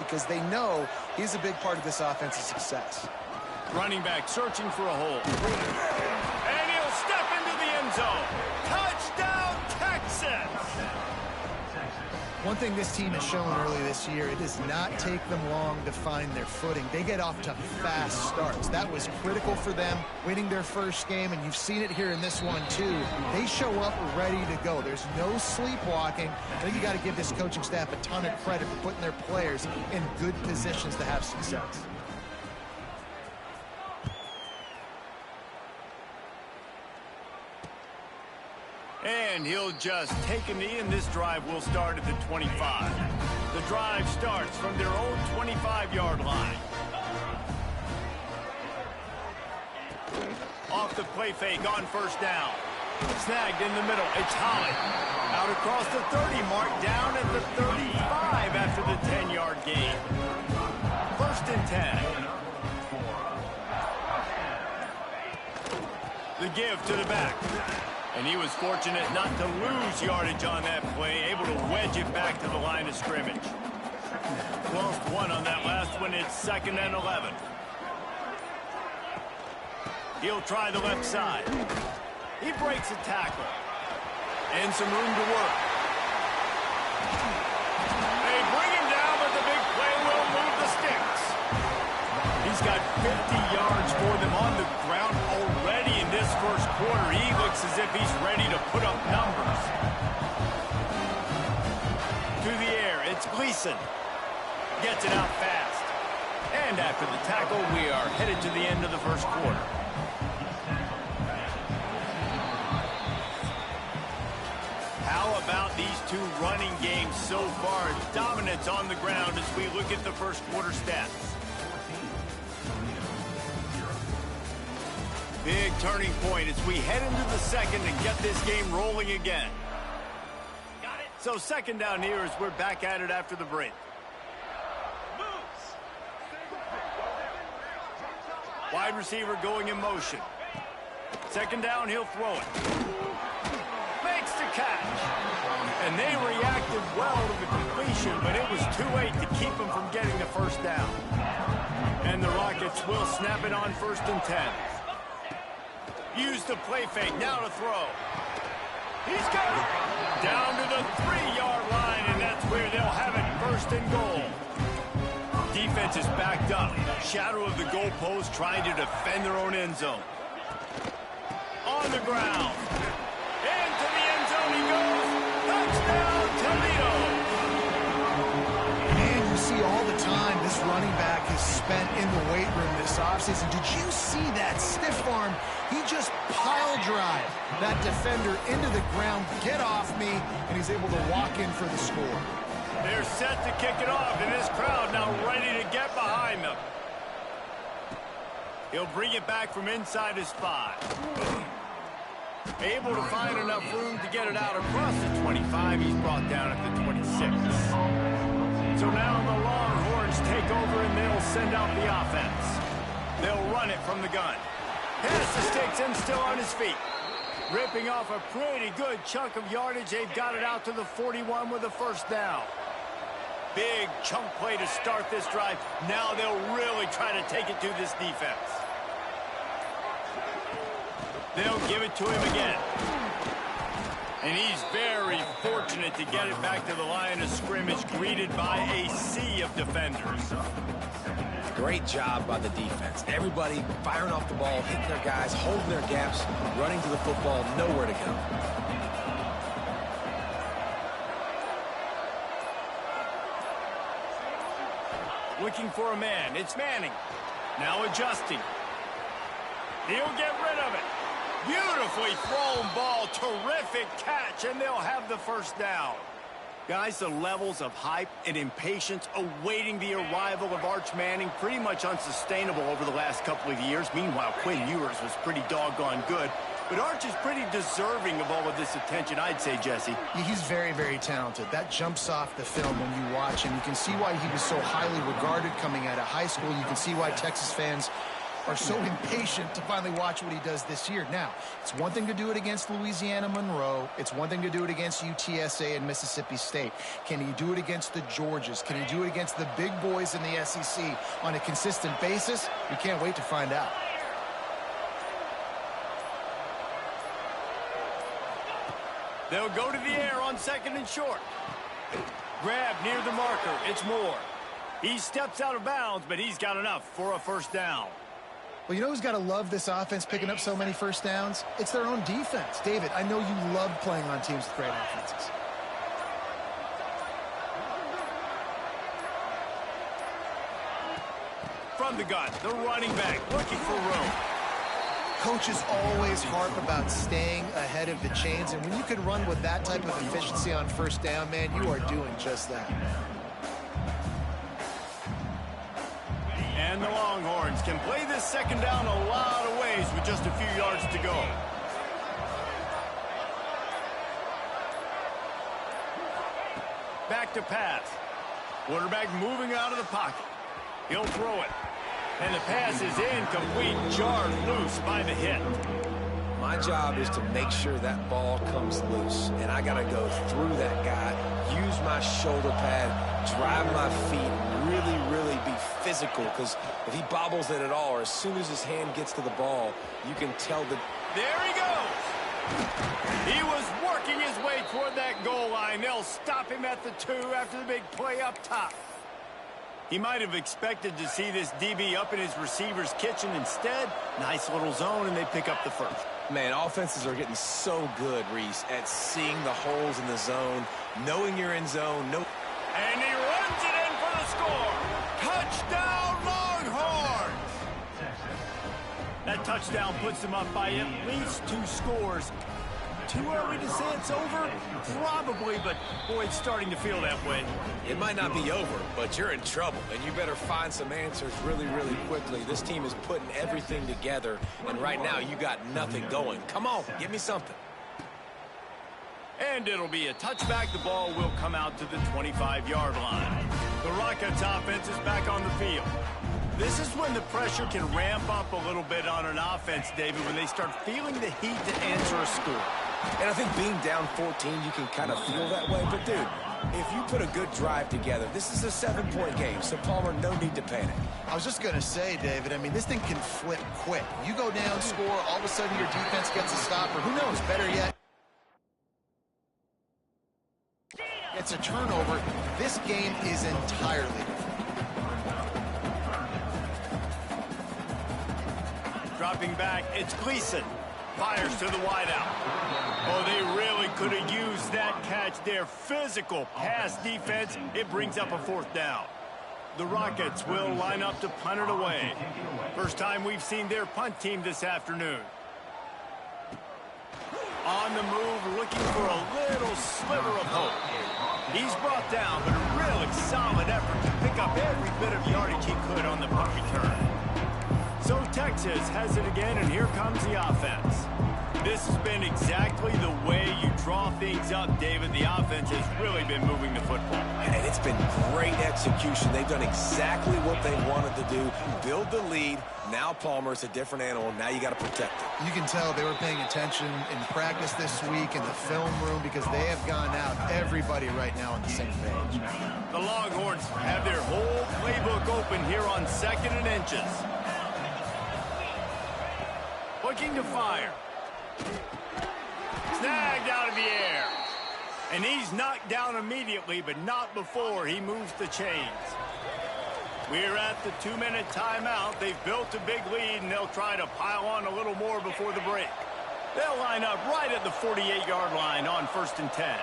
because they know he's a big part of this offense's success. Running back searching for a hole. And he'll step into the end zone. Touchdown, Texas! One thing this team has shown early this year, it does not take them long to find their footing. They get off to fast starts. That was critical for them winning their first game, and you've seen it here in this one too. They show up ready to go. There's no sleepwalking. I think you got to give this coaching staff a ton of credit for putting their players in good positions to have success. And he'll just take a knee, and this drive will start at the 25. The drive starts from their own 25-yard line. Off the play fake on first down. Snagged in the middle. It's Holly. Out across the 30 mark, down at the 35 after the 10-yard gain. First and 10. The give to the back. And he was fortunate not to lose yardage on that play, able to wedge it back to the line of scrimmage. Lost one on that last one. It's 2nd and 11. He'll try the left side. He breaks a tackle. And some room to work. They bring him down, but the big play will move the sticks. He's got 50 yards for them on the ground already in this first quarter. He looks as if he's ready to put up numbers. To the air, it's Gleason. Gets it out fast. And after the tackle, we are headed to the end of the first quarter. How about these two running games so far? Dominance on the ground as we look at the first quarter stats. Big turning point as we head into the second and get this game rolling again. So 2nd down here as we're back at it after the break. Wide receiver going in motion. 2nd down, he'll throw it. Makes the catch. And they reacted well to the completion, but it was too late to keep him from getting the first down. And the Rockets will snap it on 1st and 10. Use the play fake, now to throw. He's got it. Down to the 3-yard line, and that's where they'll have it, 1st and goal. Defense is backed up. Shadow of the goalpost trying to defend their own end zone. On the ground. Into the end zone he goes. Touchdown, Toledo. Man, you see all the time this running back has spent in the weight room this offseason. Did you see that stiff arm? He just pile drive that defender into the ground, get off me, and he's able to walk in for the score. They're set to kick it off, and this crowd now ready to get behind them. He'll bring it back from inside his 5. Able to find enough room to get it out across the 25. He's brought down at the 26. So now the Longhorns take over, and they'll send out the offense. They'll run it from the gun. Past the sticks and still on his feet. Ripping off a pretty good chunk of yardage. They've got it out to the 41 with a first down. Big chunk play to start this drive. Now they'll really try to take it to this defense. They'll give it to him again. And he's very fortunate to get it back to the line of scrimmage, greeted by a sea of defenders. Great job by the defense. Everybody firing off the ball, hitting their guys, holding their gaps, running to the football, nowhere to go. Looking for a man. It's Manning. Now adjusting. He'll get rid of it. Beautifully thrown ball. Terrific catch, and they'll have the first down. Guys, the levels of hype and impatience awaiting the arrival of Arch Manning pretty much unsustainable over the last couple of years. Meanwhile, Quinn Ewers was pretty doggone good. But Arch is pretty deserving of all of this attention, I'd say, Jesse. He's very, very talented. That jumps off the film when you watch him. You can see why he was so highly regarded coming out of high school. You can see why Texas fans are so impatient to finally watch what he does this year. Now, it's one thing to do it against Louisiana Monroe. It's one thing to do it against UTSA and Mississippi State. Can he do it against the Georgias? Can he do it against the big boys in the SEC on a consistent basis? We can't wait to find out. They'll go to the air on 2nd and short. Grab near the marker. It's Moore. He steps out of bounds, but he's got enough for a first down. Well, you know who's got to love this offense picking up so many first downs? It's their own defense. David, I know you love playing on teams with great offenses. From the gun, the running back looking for room. Coaches always harp about staying ahead of the chains, and when you can run with that type of efficiency on first down, man, you are doing just that. And the Longhorns can play this second down a lot of ways with just a few yards to go. Back to pass. Quarterback moving out of the pocket. He'll throw it. And the pass is incomplete, jarred loose by the hit. My job is to make sure that ball comes loose, and I got to go through that guy, use my shoulder pad, drive my feet, really be physical, because if he bobbles it at all, or as soon as his hand gets to the ball, you can tell that... There he goes! He was working his way toward that goal line. They'll stop him at the 2 after the big play up top. He might have expected to see this DB up in his receiver's kitchen. Instead, nice little zone, and they pick up the first. Man, offenses are getting so good, Reese, at seeing the holes in the zone, knowing you're in zone. And he runs it in for the score. Touchdown, Longhorns! That touchdown puts them up by at least 2 scores. Too early to say it's over? Probably, but boy, it's starting to feel that way. It might not be over, but you're in trouble, and you better find some answers really quickly. This team is putting everything together, and right now you got nothing going. Come on, give me something. And it'll be a touchback. The ball will come out to the 25-yard line. The Rockets offense is back on the field. This is when the pressure can ramp up a little bit on an offense, David, when they start feeling the heat to answer a score. And I think being down 14, you can kind of feel that way. But, dude, if you put a good drive together, this is a 7-point game, so, Palmer, no need to panic. I was just going to say, David, I mean, this thing can flip quick. You go down, score, all of a sudden your defense gets a stop, or who knows, better yet, it's a turnover. This game is entirely different. Dropping back, it's Gleason. Fires to the wideout. Oh, they really could have used that catch there. Physical pass defense. It brings up a 4th down. The Rockets will line up to punt it away. First time we've seen their punt team this afternoon. On the move, looking for a little sliver of hope. He's brought down, but a really solid effort to pick up every bit of yardage he could on the punt return. So Texas has it again, and here comes the offense. This has been exactly the way you draw things up, David. The offense has really been moving the football. And it's been great execution. They've done exactly what they wanted to do. Build the lead. Now Palmer is a different animal. Now you got to protect it. You can tell they were paying attention in practice this week in the film room because they have gone out, everybody right now on the same page. The Longhorns have their whole playbook open here on 2nd and inches. Looking to fire. Snagged out of the air. And he's knocked down immediately, but not before he moves the chains. We're at the 2-minute timeout. They've built a big lead, and they'll try to pile on a little more before the break. They'll line up right at the 48-yard line on 1st and 10.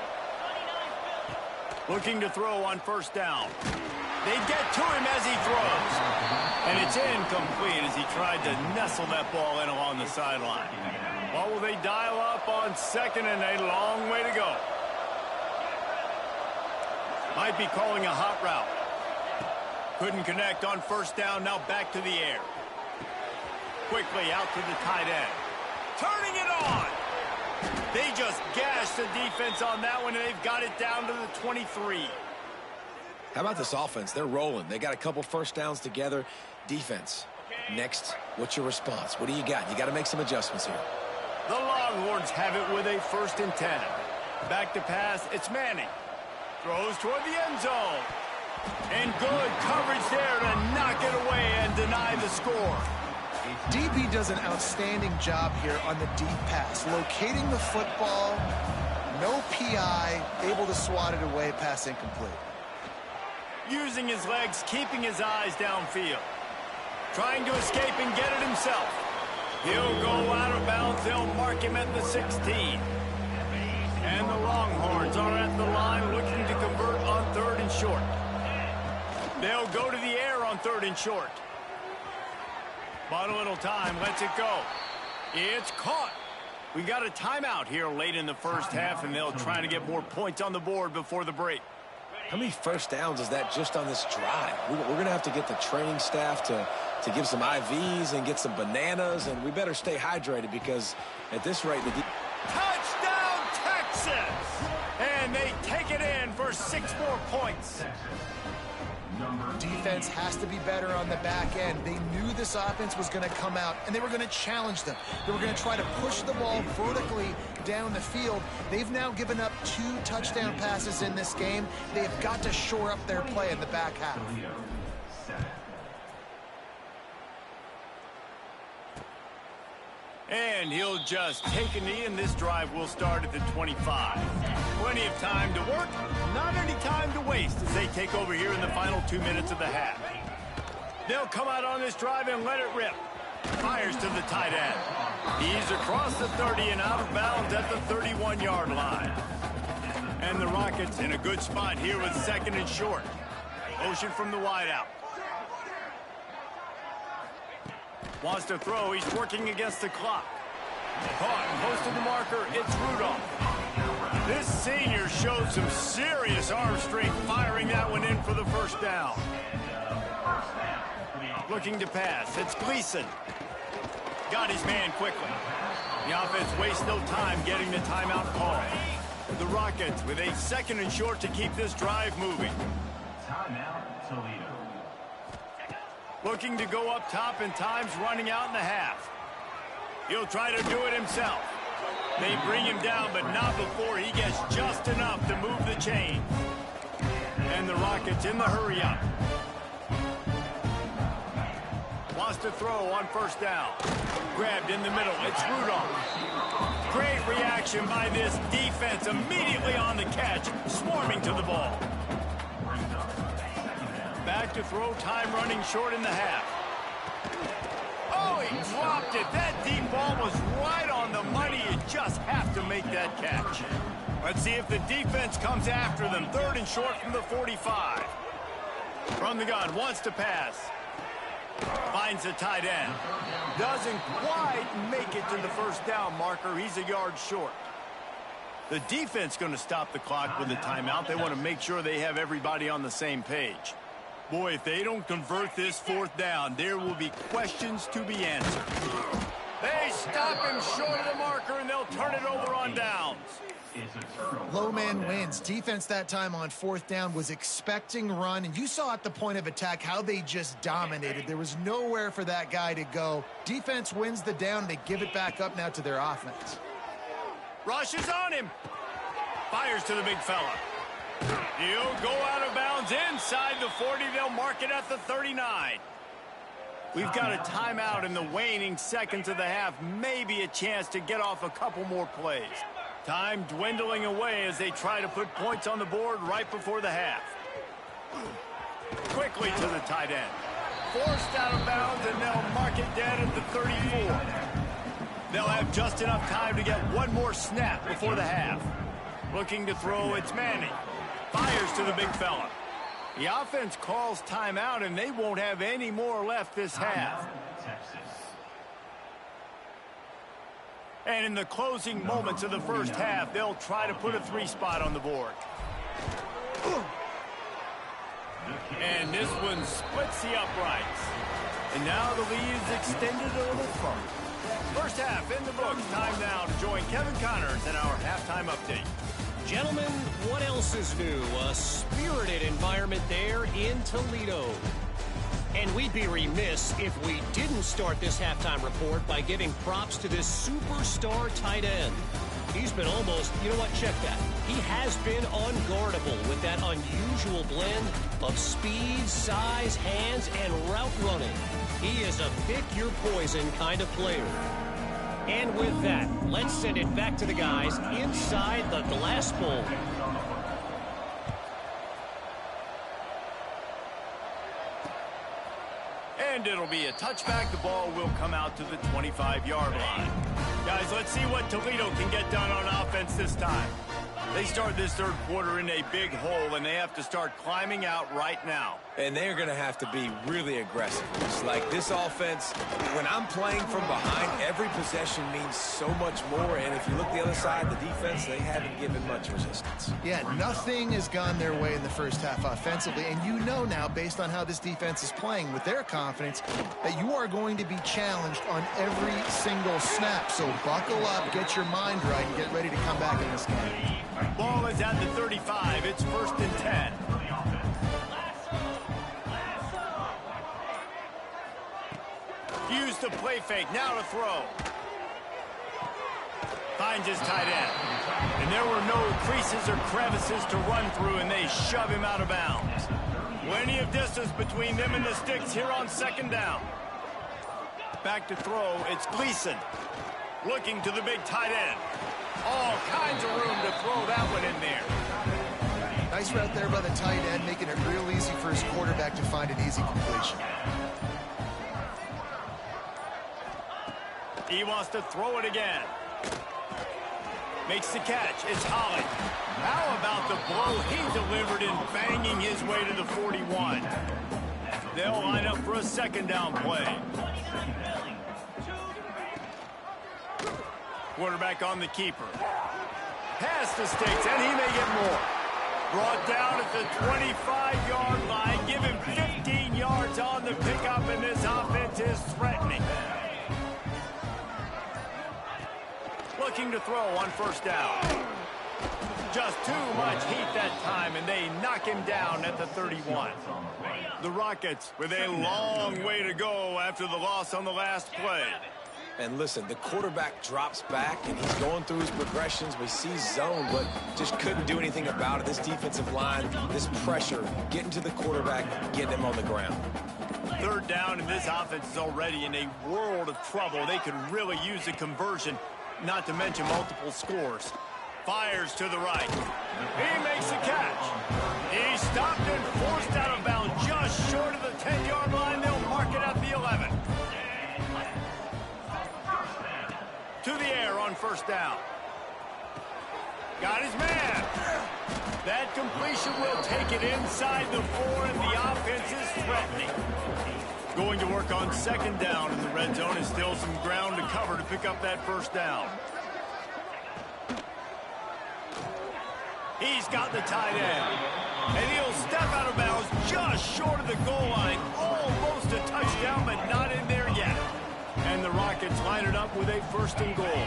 Looking to throw on 1st down. They get to him as he throws. And it's incomplete as he tried to nestle that ball in along the sideline. Well, will they dial up on 2nd and a long way to go? Might be calling a hot route. Couldn't connect on 1st down. Now back to the air. Quickly out to the tight end. Turning it on. They just gashed the defense on that one, and they've got it down to the 23. How about this offense? They're rolling. They got a couple 1st downs together. Defense, Next, what's your response? What do you got? You got to make some adjustments here. The Longhorns have it with a 1st and 10. Back to pass, it's Manning. Throws toward the end zone. And good coverage there to knock it away and deny the score. DB does an outstanding job here on the deep pass, locating the football, no PI, able to swat it away, pass incomplete. Using his legs, keeping his eyes downfield. Trying to escape and get it himself. He'll go out of bounds. They'll mark him at the 16. And the Longhorns are at the line looking to convert on 3rd and short. They'll go to the air on 3rd and short. But a little time, lets it go. It's caught. We got a timeout here late in the first half, and they'll try to get more points on the board before the break. How many first downs is that just on this drive? We're going to have to get the training staff to give some IVs and get some bananas, and we better stay hydrated because at this rate, touchdown, Texas! And they take it in for 6 more points. Defense has to be better on the back end. They knew this offense was going to come out, and they were going to challenge them. They were going to try to push the ball vertically down the field. They've now given up 2 touchdown passes in this game. They have got to shore up their play in the back half. And he'll just take a knee, and this drive will start at the 25. Plenty of time to work, not any time to waste as they take over here in the final 2 minutes of the half. They'll come out on this drive and let it rip. Fires to the tight end. He's across the 30 and out of bounds at the 31-yard line. And the Rockets in a good spot here with 2nd and short. Motion from the wideout. Wants to throw. He's working against the clock. Caught close to the marker. It's Rudolph. This senior showed some serious arm strength firing that one in for the 1st down. Looking to pass. It's Gleason. Got his man quickly. The offense wastes no time getting the timeout call. The Rockets with a 2nd and short to keep this drive moving. Timeout, Toledo. Looking to go up top, and time's running out in the half. He'll try to do it himself. They bring him down, but not before he gets just enough to move the chain. And the Rockets in the hurry up. Wants to throw on 1st down. Grabbed in the middle. It's Rudolph. Great reaction by this defense. Immediately on the catch, swarming to the ball. Back to throw, time running short in the half. Oh, he dropped it. That deep ball was right on the money. You just have to make that catch. Let's see if the defense comes after them. 3rd and short from the 45. From the gun, wants to pass. Finds the tight end. Doesn't quite make it to the 1st down marker. He's a yard short. The defense going to stop the clock with a timeout. They want to make sure they have everybody on the same page. Boy, if they don't convert this 4th down, there will be questions to be answered. They stop him short of the marker, and they'll turn it over on downs. Low man wins. Defense that time on 4th down was expecting run, and you saw at the point of attack how they just dominated. There was nowhere for that guy to go. Defense wins the down. They give it back up now to their offense. Rushes on him. Fires to the big fella. He'll go out of bounds inside the 40. They'll mark it at the 39. We've got a timeout in the waning seconds of the half. Maybe a chance to get off a couple more plays. Time dwindling away as they try to put points on the board right before the half. Quickly to the tight end. Forced out of bounds, and they'll mark it dead at the 34. They'll have just enough time to get one more snap before the half. Looking to throw, it's Manning. Fires to the big fella. The offense calls timeout, and they won't have any more left this half. And in the closing moments of the 1st half, they'll try to put a 3 spot on the board. And this one splits the uprights. And now the lead is extended a little further. 1st half in the books. Time now to join Kevin Connors in our halftime update. Gentlemen, what else is new? A spirited environment there in Toledo. And we'd be remiss if we didn't start this halftime report by giving props to this superstar tight end. He's been almost, you know what, check that. He has been unguardable with that unusual blend of speed, size, hands, and route running. He is a pick-your-poison kind of player. And with that, let's send it back to the guys inside the glass bowl. And it'll be a touchback. The ball will come out to the 25-yard line. Guys, let's see what Toledo can get done on offense this time. They start this third quarter in a big hole, and they have to start climbing out right now. And they're going to have to be really aggressive. It's like this offense, when I'm playing from behind, every possession means so much more. And if you look the other side, the defense, they haven't given much resistance. Yeah, nothing has gone their way in the first half offensively. And you know now, based on how this defense is playing with their confidence, that you are going to be challenged on every single snap. So buckle up, get your mind right, and get ready to come back in this game. Ball is at the 35. It's 1st and 10. Use the play fake. Now to throw. Finds his tight end. And there were no creases or crevices to run through, and they shove him out of bounds. Plenty of distance between them and the sticks here on 2nd down. Back to throw. It's Gleason. Looking to the big tight end. All kinds of room to throw that one in there. Nice route there by the tight end, making it real easy for his quarterback to find an easy completion. He wants to throw it again. Makes the catch. It's Holland. How about the blow he delivered in banging his way to the 41? They'll line up for a 2nd down play. Quarterback on the keeper. Past the sticks, and he may get more. Brought down at the 25-yard line. Give him 15 yards on the pickup, and this offense is threatening. Looking to throw on 1st down. Just too much heat that time, and they knock him down at the 31. The Rockets with a long way to go after the loss on the last play. And listen, the quarterback drops back, and he's going through his progressions. We see zone, but just couldn't do anything about it. This defensive line, this pressure, getting to the quarterback, getting him on the ground. 3rd down, and this offense is already in a world of trouble. They could really use a conversion, not to mention multiple scores. Fires to the right. He makes the catch. He stopped and forced out of bounds just short of the 10-yard line. They'll mark it at the 11. To the air on 1st down. Got his man. That completion will take it inside the 4, and the offense is threatening. Going to work on 2nd down in the red zone is still some ground to cover to pick up that 1st down. He's got the tight end. And he'll step out of bounds just short of the goal line. Almost a touchdown, but not in there yet. And the Rockets line it up with a 1st and goal.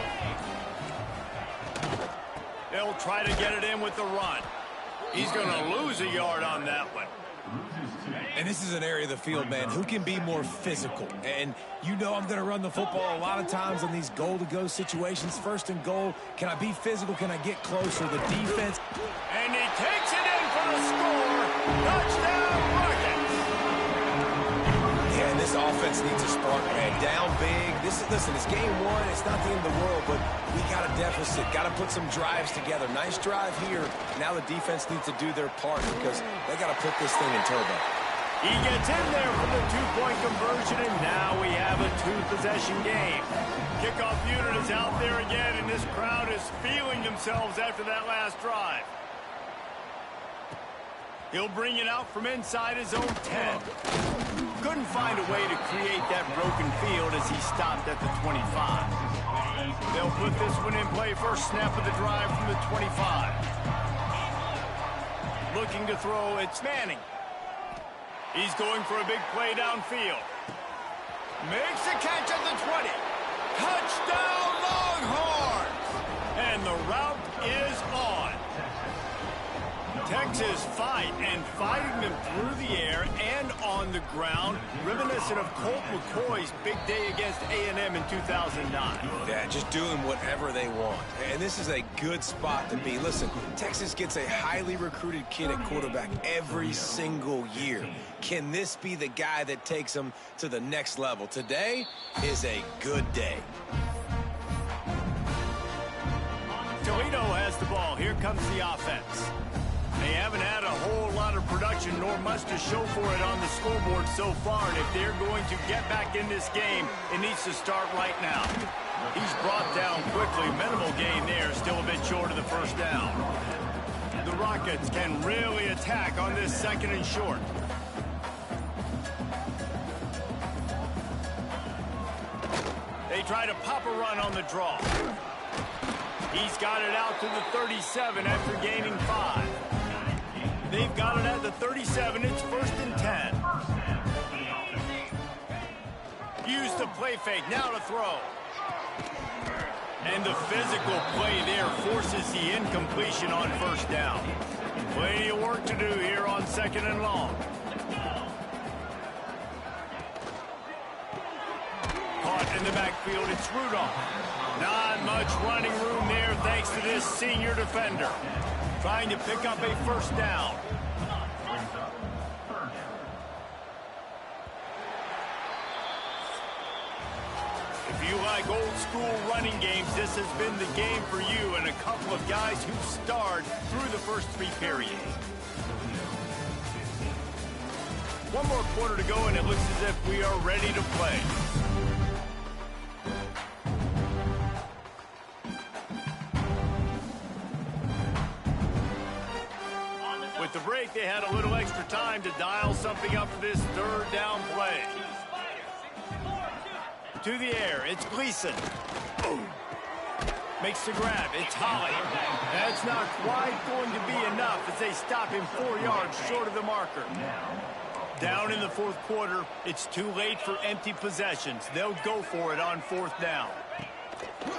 They'll try to get it in with the run. He's going to lose a yard on that one. And this is an area of the field, man, who can be more physical. And you know I'm going to run the football a lot of times in these goal-to-go situations. 1st and goal, can I be physical? Can I get closer? The defense. And he takes it in for the score. Touchdown, Rockets. Yeah, and this offense needs a spark, man. Down big. Listen, it's game 1. It's not the end of the world, but we got a deficit. Got to put some drives together. Nice drive here. Now the defense needs to do their part because they got to put this thing in turbo. He gets in there for the 2-point conversion, and now we have a 2-possession game. Kickoff unit is out there again, and this crowd is feeling themselves after that last drive. He'll bring it out from inside his own 10. Couldn't find a way to create that broken field as he stopped at the 25. They'll put this one in play. First snap of the drive from the 25. Looking to throw, it's Manning. He's going for a big play downfield. Makes the catch at the 20. Touchdown, Longhorns! And the route is on. Texas fight, and fighting them through the air and on the ground, reminiscent of Colt McCoy's big day against A&M in 2009. Yeah, just doing whatever they want. And this is a good spot to be. Listen, Texas gets a highly recruited kid at quarterback every single year. Can this be the guy that takes them to the next level? Today is a good day. Toledo has the ball. Here comes the offense. They haven't had a whole lot of production nor much to show for it on the scoreboard so far. And if they're going to get back in this game, it needs to start right now. He's brought down quickly. Minimal gain there. Still a bit short of the first down. The Rockets can really attack on this 2nd and short. They try to pop a run on the draw. He's got it out to the 37 after gaining 5. They've got it at the 37. It's 1st and 10. Use the play fake. Now to throw. And the physical play there forces the incompletion on 1st down. Plenty of work to do here on 2nd and long. Caught in the backfield. It's Rudolph. Not much running room there thanks to this senior defender. Trying to pick up a 1st down. If you like old school running games, this has been the game for you and a couple of guys who've starred through the first 3 periods. One more quarter to go and it looks as if we are ready to play. With the break, they had a little extra time to dial something up for this 3rd down play. To the air, it's Gleason. Makes the grab, it's Holly. That's not quite going to be enough as they stop him 4 yards short of the marker. Down in the 4th quarter, it's too late for empty possessions. They'll go for it on 4th down.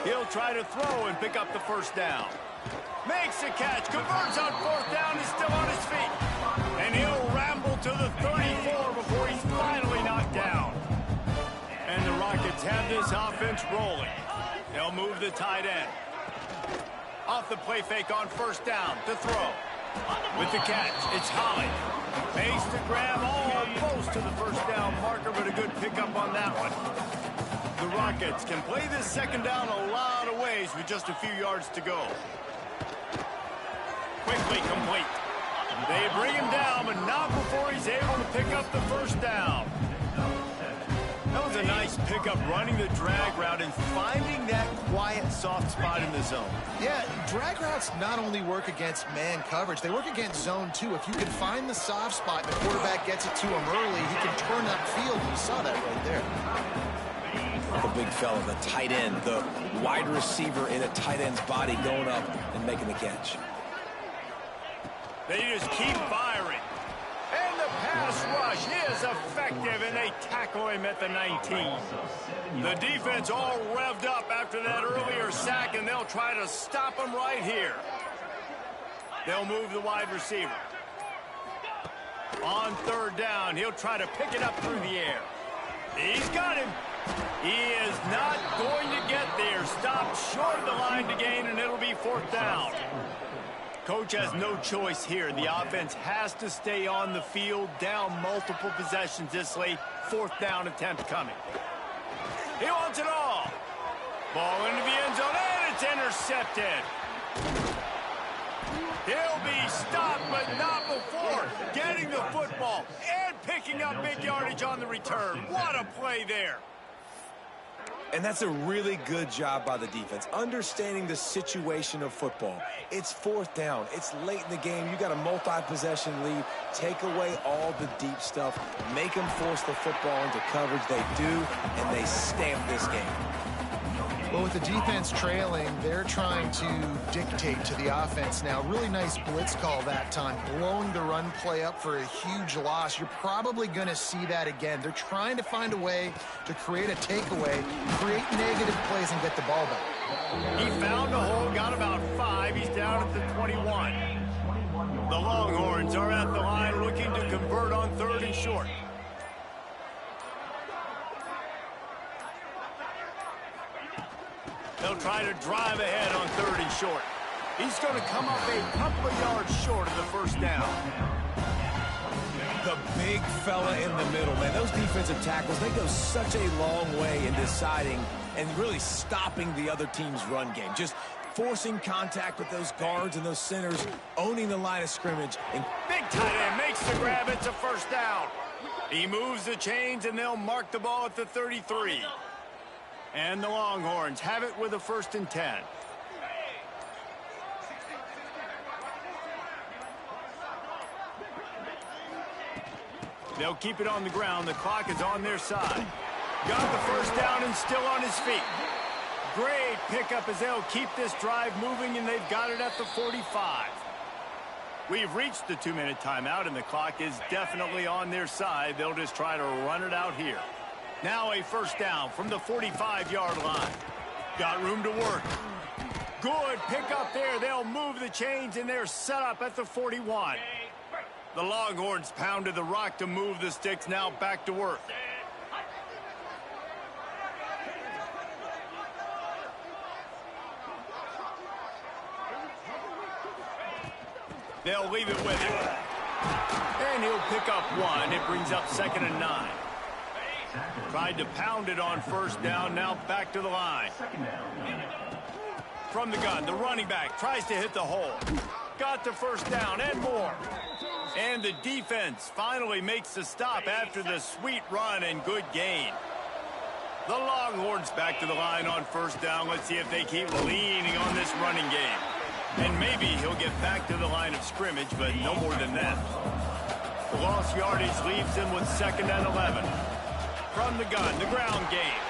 He'll try to throw and pick up the 1st down. Makes a catch, converts on 4th down, is still on his feet. And he'll ramble to the 34 before he's finally knocked down. And the Rockets have this offense rolling. They'll move the tight end. Off the play fake on 1st down to throw. With the catch, it's Holly. Makes the grab almost to the 1st down marker, but a good pickup on that one. The Rockets can play this 2nd down a lot of ways with just a few yards to go. Quickly complete. They bring him down, but not before he's able to pick up the 1st down. That was a nice pickup, running the drag route and finding that quiet, soft spot in the zone. Yeah, drag routes not only work against man coverage, they work against zone too. If you can find the soft spot and the quarterback gets it to him early, he can turn upfield. You saw that right there. The big fella, the tight end, the wide receiver in a tight end's body going up and making the catch. They just keep firing. And the pass rush is effective, and they tackle him at the 19. The defense all revved up after that earlier sack, and they'll try to stop him right here. They'll move the wide receiver. On 3rd down, he'll try to pick it up through the air. He's got him. He is not going to get there. Stopped short of the line to gain, and it'll be 4th down. Coach has no choice here. The offense has to stay on the field, down multiple possessions this late. 4th down attempt coming. He wants it all. Ball into the end zone, and it's intercepted. He'll be stopped, but not before getting the football and picking up big yardage on the return. What a play there. And that's a really good job by the defense, understanding the situation of football. It's 4th down. It's late in the game. You got a multi-possession lead. Take away all the deep stuff. Make them force the football into coverage. They do, and they stamp this game. Well, with the defense trailing, they're trying to dictate to the offense now. Really nice blitz call that time, blowing the run play up for a huge loss. You're probably going to see that again. They're trying to find a way to create a takeaway, create negative plays, and get the ball back. He found a hole, got about 5. He's down at the 21. The Longhorns are at the line looking to convert on 3rd and short. They'll try to drive ahead on 3rd and short. He's going to come up a couple of yards short of the first down. The big fella in the middle, man. Those defensive tackles, they go such a long way in deciding and really stopping the other team's run game. Just forcing contact with those guards and those centers, owning the line of scrimmage. And big tight end makes the grab. It's a first down. He moves the chains, and they'll mark the ball at the 33. And the Longhorns have it with a 1st and 10. They'll keep it on the ground. The clock is on their side. Got the first down and still on his feet. Great pickup as they'll keep this drive moving, and they've got it at the 45. We've reached the 2-minute timeout, and the clock is definitely on their side. They'll just try to run it out here. Now a first down from the 45-yard line. Got room to work. Good pickup there. They'll move the chains, and they're set up at the 41. The Longhorns pounded the rock to move the sticks. Now back to work. They'll leave it with him. And he'll pick up 1. It brings up 2nd and 9. Tried to pound it on first down. Now back to the line. From the gun, the running back tries to hit the hole. Got the first down and more. And the defense finally makes the stop after the sweet run and good gain. The Longhorns back to the line on first down. Let's see if they keep leaning on this running game. And maybe he'll get back to the line of scrimmage, but no more than that. The lost yardage leaves him with 2nd and 11. From the gun, the ground game.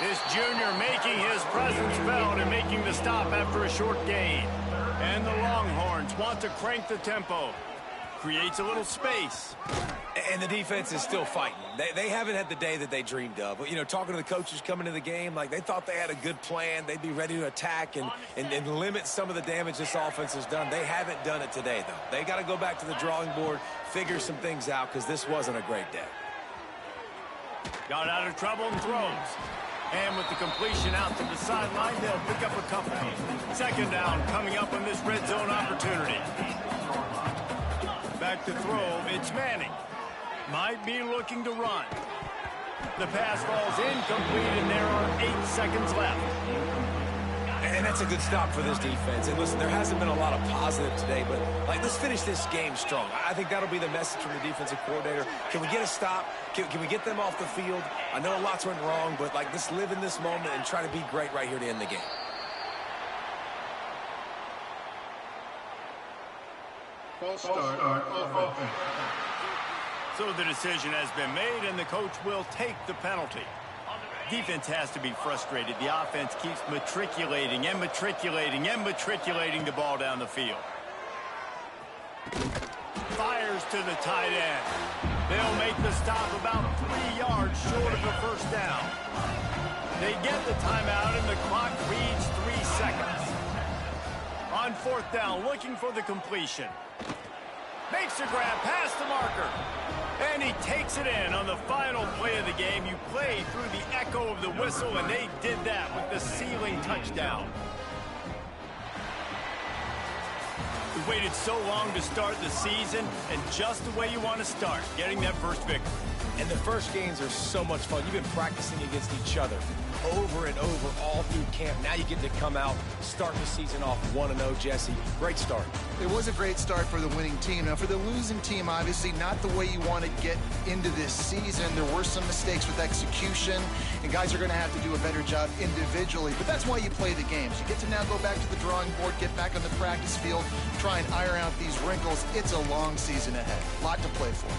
This junior making his presence felt and making the stop after a short gain. And the Longhorns want to crank the tempo. Creates a little space. And the defense is still fighting. They haven't had the day that they dreamed of. You know, talking to the coaches coming into the game, like they thought they had a good plan. They'd be ready to attack and limit some of the damage this offense has done. They haven't done it today, though. They got to go back to the drawing board, figure some things out, because this wasn't a great day. Got out of trouble and throws. And with the completion out to the sideline, they'll pick up a couple. 2nd down coming up on this red zone opportunity. Back to throw, it's Manning. Might be looking to run. The pass falls incomplete, and there are 8 seconds left. And that's a good stop for this defense. And listen, there hasn't been a lot of positive today, but like, let's finish this game strong. I think that'll be the message from the defensive coordinator. Can we get a stop? Can we get them off the field? I know lots went wrong, but like, let's live in this moment and try to be great right here to end the game. False start of offense. So the decision has been made, and the coach will take the penalty. Defense has to be frustrated. The offense keeps matriculating and matriculating and matriculating the ball down the field. Fires to the tight end. They'll make the stop about 3 yards short of the first down. They get the timeout, and the clock reads 3 seconds. On 4th down, looking for the completion. Makes a grab past the marker. And he takes it in on the final play of the game. You play through the echo of the whistle, and they did that with the sealing touchdown. We waited so long to start the season, and just the way you want to start, getting that first victory. And the first games are so much fun. You've been practicing against each other over and over all through camp. Now you get to come out, start the season off 1-0, Jesse. Great start. It was a great start for the winning team. Now, for the losing team, obviously not the way you want to get into this season. There were some mistakes with execution, and guys are going to have to do a better job individually. But that's why you play the games. You get to now go back to the drawing board, get back on the practice field, try and iron out these wrinkles. It's a long season ahead. A lot to play for.